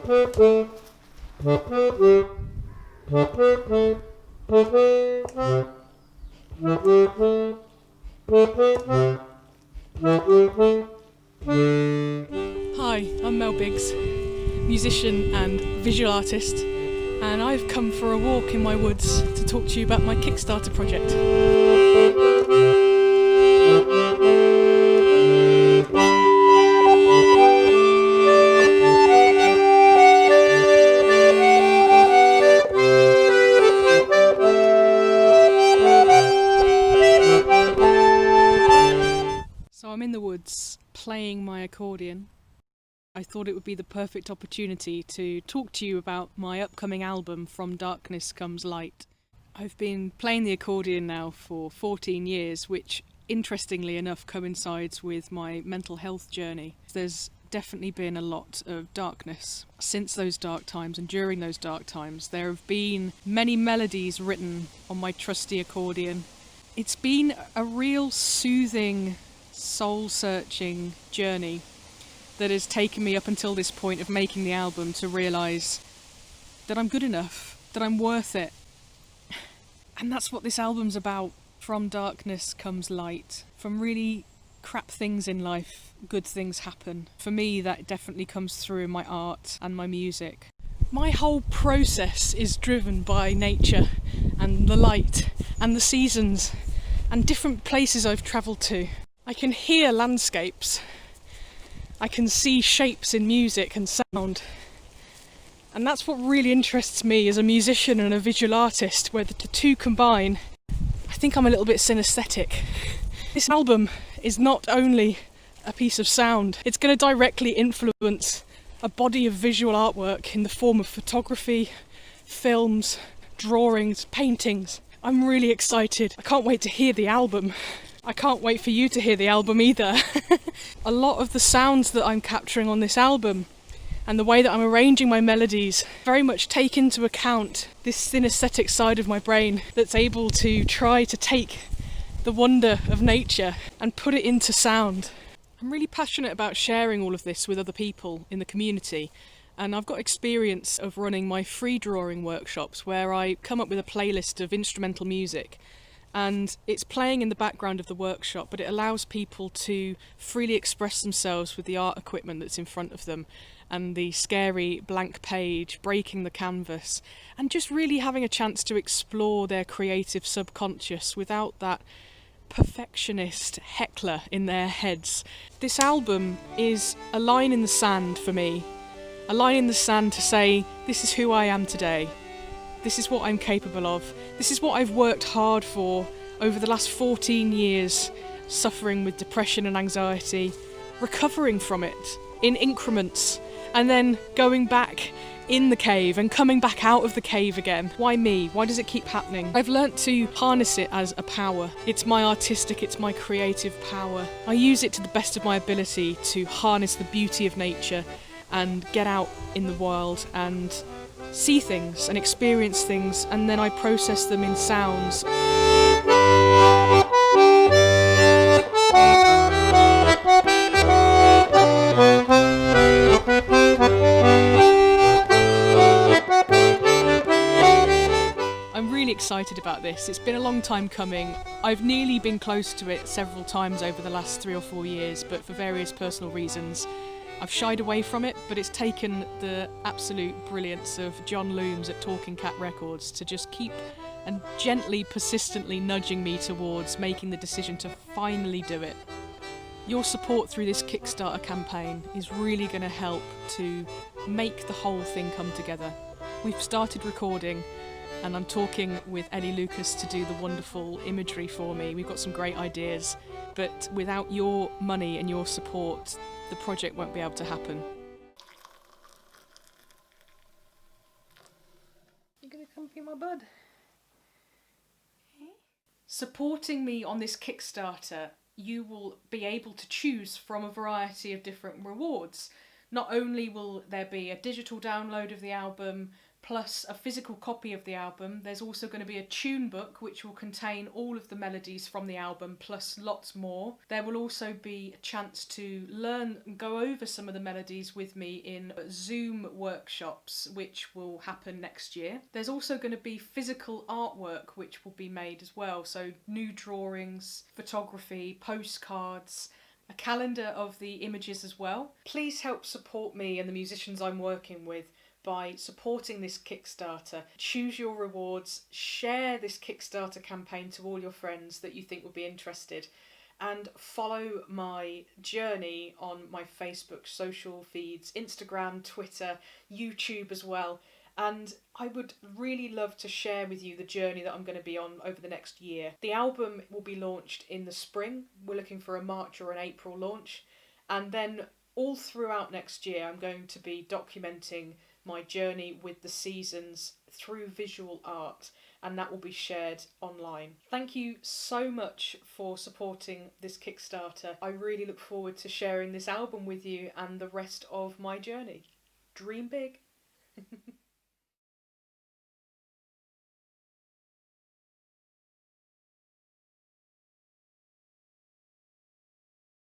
Hi, I'm Mel Biggs, musician and visual artist, and I've come for a walk in my woods to talk to you about my Kickstarter project. So I'm in the woods playing my accordion. I thought it would be the perfect opportunity to talk to you about my upcoming album, From Darkness Comes Light. I've been playing the accordion now for 14 years, which interestingly enough coincides with my mental health journey. There's definitely been a lot of darkness since those dark times, and during those dark times there have been many melodies written on my trusty accordion. It's been a real soothing, soul-searching journey that has taken me up until this point of making the album to realise that I'm good enough, that I'm worth it. And that's what this album's about. From darkness comes light. From really crap things in life, good things happen. For me, that definitely comes through in my art and my music. My whole process is driven by nature and the light and the seasons and different places I've travelled to. I can hear landscapes. I can see shapes in music and sound. And that's what really interests me as a musician and a visual artist, where the two combine. I think I'm a little bit synesthetic. This album is not only a piece of sound, it's going to directly influence a body of visual artwork in the form of photography, films, drawings, paintings. I'm really excited. I can't wait to hear the album. I can't wait for you to hear the album either. A lot of the sounds that I'm capturing on this album and the way that I'm arranging my melodies very much take into account this synesthetic side of my brain that's able to try to take the wonder of nature and put it into sound. I'm really passionate about sharing all of this with other people in the community, and I've got experience of running my free drawing workshops where I come up with a playlist of instrumental music, and it's playing in the background of the workshop, but it allows people to freely express themselves with the art equipment that's in front of them and the scary blank page, breaking the canvas, and just really having a chance to explore their creative subconscious without that perfectionist heckler in their heads. This album is a line in the sand for me, a line in the sand to say, this is who I am today. This is what I'm capable of. This is what I've worked hard for over the last 14 years, suffering with depression and anxiety, recovering from it in increments, and then going back in the cave and coming back out of the cave again. Why me? Why does it keep happening? I've learnt to harness it as a power. It's my artistic, it's my creative power. I use it to the best of my ability to harness the beauty of nature and get out in the world and see things and experience things, and then I process them in sounds. I'm really excited about this. It's been a long time coming. I've nearly been close to it several times over the last 3 or 4 years, but for various personal reasons I've shied away from it, but it's taken the absolute brilliance of John Looms at Talking Cat Records to just keep and gently, persistently nudging me towards making the decision to finally do it. Your support through this Kickstarter campaign is really going to help to make the whole thing come together. We've started recording, and I'm talking with Ellie Lucas to do the wonderful imagery for me. We've got some great ideas, but without your money and your support, the project won't be able to happen. You gonna come be my bud? Supporting me on this Kickstarter, you will be able to choose from a variety of different rewards. Not only will there be a digital download of the album, plus a physical copy of the album. There's also going to be a tune book which will contain all of the melodies from the album plus lots more. There will also be a chance to learn and go over some of the melodies with me in Zoom workshops which will happen next year. There's also going to be physical artwork which will be made as well, so new drawings, photography, postcards, a calendar of the images as well. Please help support me and the musicians I'm working with by supporting this Kickstarter. Choose your rewards, share this Kickstarter campaign to all your friends that you think would be interested, and follow my journey on my Facebook social feeds, Instagram, Twitter, YouTube as well. And I would really love to share with you the journey that I'm going to be on over the next year. The album will be launched in the spring. We're looking for a March or an April launch. And then all throughout next year, I'm going to be documenting my journey with the seasons through visual art, and that will be shared online. Thank you so much for supporting this Kickstarter. I really look forward to sharing this album with you and the rest of my journey. Dream big.